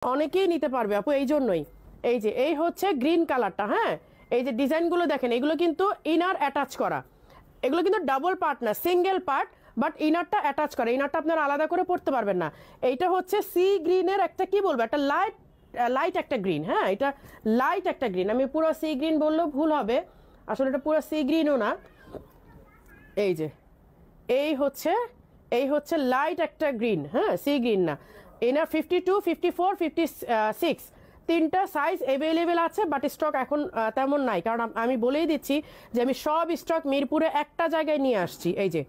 অনেকেই নিতে পারবে আপু, এই জন্যই। এই যে এই হচ্ছে গ্রিন কালারটা, হ্যাঁ, এই যে ডিজাইনগুলো দেখেন, এগুলো কিন্তু ইনার অ্যাটাচ করা, এগুলো কিন্তু ডাবল পার্ট না, সিঙ্গেল পার্ট, বাট ইনারটা অ্যাটাচ করা, ইনারটা আপনারা আলাদা করে পড়তে পারবেন না। এইটা হচ্ছে সি গ্রিনের একটা কি বলবো, একটা লাইট লাইট একটা গ্রিন, হ্যাঁ, এটা লাইট একটা গ্রিন, আমি পুরো সি গ্রিন বললেও ভুল হবে, আসলে এটা পুরো সি গ্রিনও না। এই যে এই হচ্ছে লাইট একটা গ্রিন, হ্যাঁ, সি গ্রিন না। এনার 52, 54, 56 তিনটা সাইজ অ্যাভেলেবেল আছে, বাট স্টক এখন তেমন নাই, কারণ আমি বলেই দিচ্ছি যে আমি সব স্টক মিরপুরে একটা জায়গায় নিয়ে আসছি, এই যে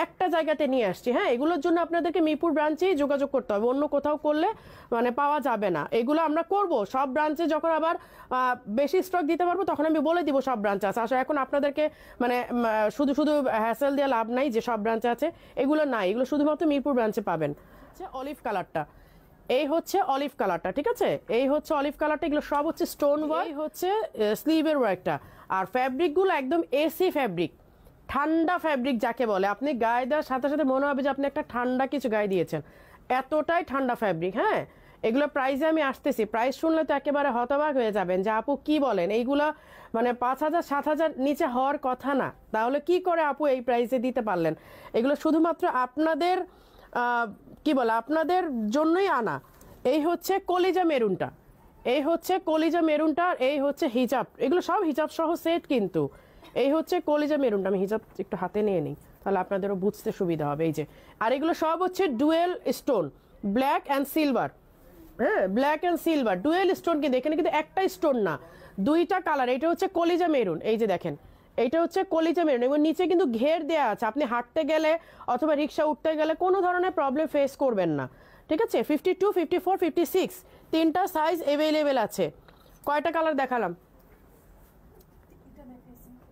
একটা জায়গাতে নিয়ে আসছি, হ্যাঁ। এগুলোর জন্য আপনাদেরকে মিরপুর ব্রাঞ্চেই যোগাযোগ করতে হবে, অন্য কোথাও করলে মানে পাওয়া যাবে না। এগুলো আমরা করব সব ব্রাঞ্চে, যখন আবার বেশি স্টক দিতে পারবো তখন আমি বলে দিব সব ব্রাঞ্চে আছে। আসলে এখন আপনাদেরকে মানে শুধু শুধু হ্যাসেল দিয়ে লাভ নাই যে সব ব্রাঞ্চে আছে, এগুলো নাই, এগুলো শুধুমাত্র মিরপুর ব্রাঞ্চে পাবেন। অলিভ কালারটা, এই হচ্ছে অলিভ কালারটা, ঠিক আছে, এই হচ্ছে অলিভ কালারটা, এগুলো সব হচ্ছে স্টোন ওয়ার্ক, এই হচ্ছে স্লিভের ওয়ার্কটা। আর ফ্যাব্রিকগুলো একদম এসি ফ্যাব্রিক, ঠান্ডা ফ্যাব্রিক যাকে বলে, আপনি গায়ে দেওয়ার সাথে সাথে মনে হবে যে আপনি একটা ঠান্ডা কিছু গায়ে দিয়েছেন, এতটাই ঠান্ডা ফ্যাব্রিক, হ্যাঁ। এগুলো প্রাইসে আমি আসতেছি, প্রাইস শুনলে তো একেবারে হতবাক হয়ে যাবেন যে আপু কি বলেন, এইগুলা মানে 5,000 7,000 নিচে হওয়ার কথা না, তাহলে কি করে আপু এই প্রাইসে দিতে পারলেন? এগুলো শুধুমাত্র আপনাদের কি বলে আপনাদের জন্যই আনা। এই হচ্ছে কলিজা মেরুনটা, এই হচ্ছে কলিজা মেরুনটা, এই হচ্ছে হিজাব, এগুলো সব হিজাব সহ সেট কিন্তু। এই হচ্ছে কলিজা মেরুনটা, আমি হিজাব একটু হাতে নিয়ে নিই তাহলে আপনাদেরও বুঝতে সুবিধা হবে। এই যে, আর এগুলো সব হচ্ছে dual stone, black and silver, হ্যাঁ, black and silver dual stone, কিন্তু এখানে কিন্তু একটা স্টোন না, দুইটা কালার। এটা হচ্ছে কলিজা মেরুন, এই যে দেখেন, এইটা হচ্ছে কলিজা মেরুন, এবং নিচে কিন্তু ঘের দেওয়া আছে, আপনি হাঁটতে গেলে অথবা রিক্সা উঠতে গেলে কোনো ধরনের প্রবলেম ফেস করবেন না, ঠিক আছে। 52, 54, 56 তিনটা সাইজ অ্যাভেলেবেল আছে। কয়টা কালার দেখালাম?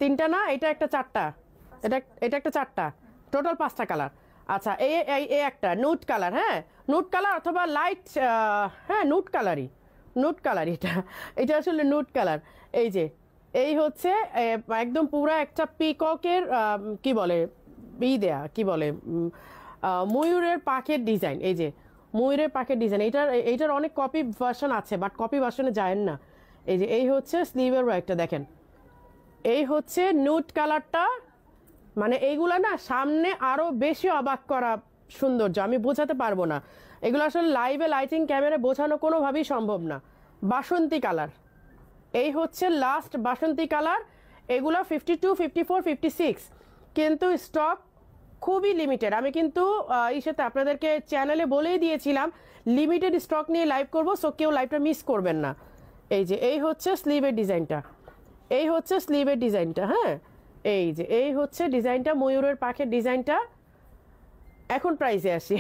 তিনটা না, এটা একটা চারটা, এটা একটা চারটা, টোটাল 5টা কালার। আচ্ছা, এই একটা নুট কালার, হ্যাঁ, নুট কালার অথবা লাইট, হ্যাঁ নুট কালারই, নুট কালার, এটা এটা আসলে নুট কালার। এই যে এই হচ্ছে একদম পুরা একটা পিককের কি বলে দেয়া কি বলে ময়ূরের পাখের ডিজাইন, এই যে ময়ূরের পাখের ডিজাইন, এইটার অনেক কপি ভার্সন আছে, বাট কপি ভার্সনে যায় না। এই যে এই হচ্ছে স্লিভের ওয়ার্কটা দেখেন, এই হচ্ছে নুট কালারটা, মানে এইগুলা না সামনে আরো বেশি অবাক করা সৌন্দর্য, আমি বোঝাতে পারবো না, এগুলো আসলে লাইভে লাইটিং ক্যামেরা বোঝানো কোনোভাবেই সম্ভব না। বাসন্তী কালার, এই হচ্ছে লাস্ট বাসন্তী কালার, এগুলো 52, 54, 56 কিন্তু স্টক খুবই লিমিটেড। আমি কিন্তু সাথে আপনাদেরকে চ্যানেলে বলেই দিয়েছিলাম লিমিটেড স্টক নিয়ে লাইভ করবো, সো কেউ লাইভটা মিস করবেন না। এই যে এই হচ্ছে স্লিভের ডিজাইনটা, এই হচ্ছে স্লিভের ডিজাইনটা, হ্যাঁ, এই যে এই হচ্ছে ডিজাইনটা, ময়ূরের পাখের ডিজাইনটা। এখন প্রাইসে আসি।